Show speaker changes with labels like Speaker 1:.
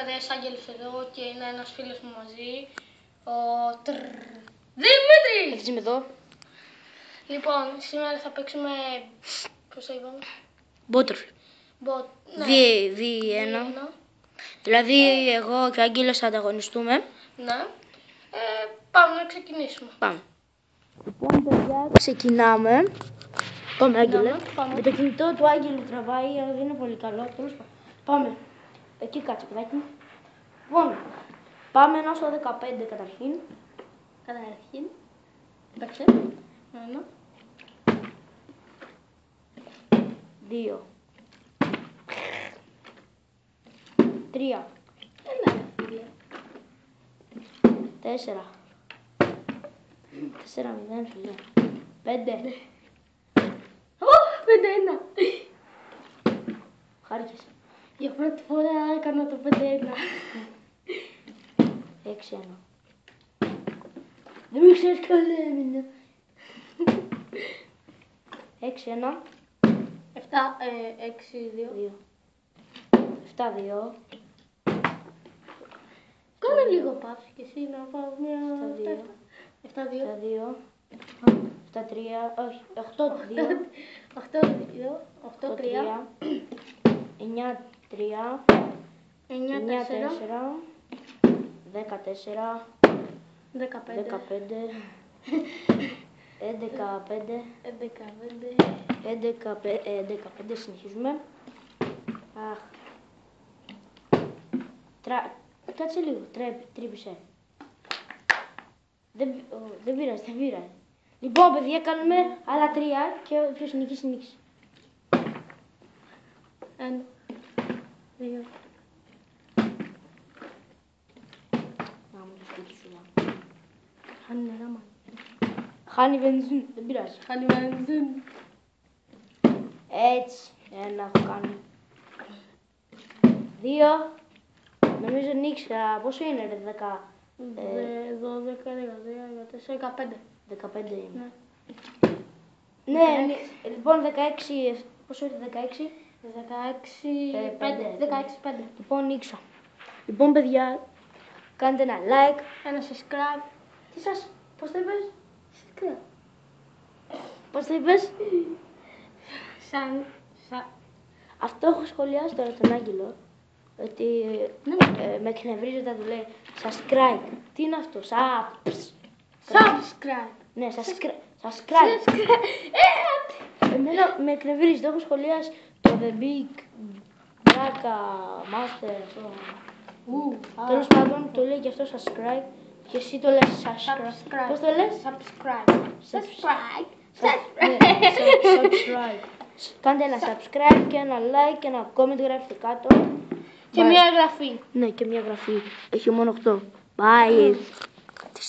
Speaker 1: Αδές Άγγελος εδώ και είναι ένας φίλος μου μαζί, ο Δημήτρης!
Speaker 2: Αυτής είμαι εδώ.
Speaker 1: Λοιπόν, σήμερα θα παίξουμε, πώς θα είπαμε?
Speaker 2: Μπότροφι.
Speaker 1: Ναι.
Speaker 2: 2-1. Δηλαδή εγώ και ο Άγγελος θα ανταγωνιστούμε.
Speaker 1: Ναι. Πάμε να ξεκινήσουμε.
Speaker 2: Πάμε. Λοιπόν, παιδιά, ξεκινάμε. Πάμε, Άγγελε.
Speaker 1: Πάμε.
Speaker 2: Το κινητό του Άγγελου τραβάει, αλλά δεν είναι πολύ καλό. Τέλος πάντων. Πάμε. Εκεί κάτσε, παιδάκι μου. Λοιπόν, πάμε ένα στο 15 καταρχήν.
Speaker 1: Εντάξει. 1.
Speaker 2: 2. 3.
Speaker 1: Έλα, φίλε.
Speaker 2: 4. 4-0, φίλε. 5.
Speaker 1: Ω, 5-1.
Speaker 2: Χάρηκες.
Speaker 1: Για πρώτη φορά έκανα το 5-1.
Speaker 2: 6-1. Δεν με ξέρεις καλά έμεινα. 6-1.
Speaker 1: 6-2.
Speaker 2: 7-2.
Speaker 1: Κάνε λίγο παύση και εσύ να πάω μια...
Speaker 2: 7-2. 7-3. Όχι, 8-2.
Speaker 1: 8-3.
Speaker 2: 9-3.
Speaker 1: 9-4.
Speaker 2: 14.
Speaker 1: 15.
Speaker 2: 11-5 συνεχίζουμε. Αχ. Κάτσε λίγο, τρύπησε. Δεν πειράζει. Λοιπόν, παιδιά, κάνουμε άλλα 3 και όποιος νικήσει, νικήσει.
Speaker 1: 1, 2.
Speaker 2: Να μου το σπίτι σου.
Speaker 1: Χάνει νερά, μάλλον.
Speaker 2: Χάνει βενζίν, δεν πειράζει.
Speaker 1: Χάνει βενζίν.
Speaker 2: Έτσι, 1 έχω κάνει. 2. Νομίζω νίξα. Πόσο είναι, ρε, 10.
Speaker 1: 12, 13, 14, 15.
Speaker 2: 15 είναι.
Speaker 1: Ναι.
Speaker 2: Ναι, λοιπόν 16. Πόσο είναι, 16.
Speaker 1: 16, 5.
Speaker 2: Λοιπόν, νίξα. Λοιπόν, παιδιά, κάντε ένα like.
Speaker 1: Ένα subscribe.
Speaker 2: Τι σας, πώς το είπες?
Speaker 1: Subscribe.
Speaker 2: Πώς το είπες?
Speaker 1: Σαν.
Speaker 2: Αυτό έχω σχολιάσει τώρα τον Άγγελο. Ότι με εκνευρίζει όταν του λέει subscribe. Τι είναι αυτό?
Speaker 1: Subscribe.
Speaker 2: Ναι, subscribe. Εμένα με εκνευρίζει, το έχω σχολιάσει. Το The Big Braka Master. Τέλος πάντων, το λέει και αυτό subscribe. Και εσύ το λες subscribe. Πώς το λες?
Speaker 1: Subscribe.
Speaker 2: Subscribe. Κάντε ένα subscribe και ένα like και ένα comment, γράψτε κάτω.
Speaker 1: Και μια εγγραφή.
Speaker 2: Ναι, και μια εγγραφή. Έχει μόνο 8. Bye. Τι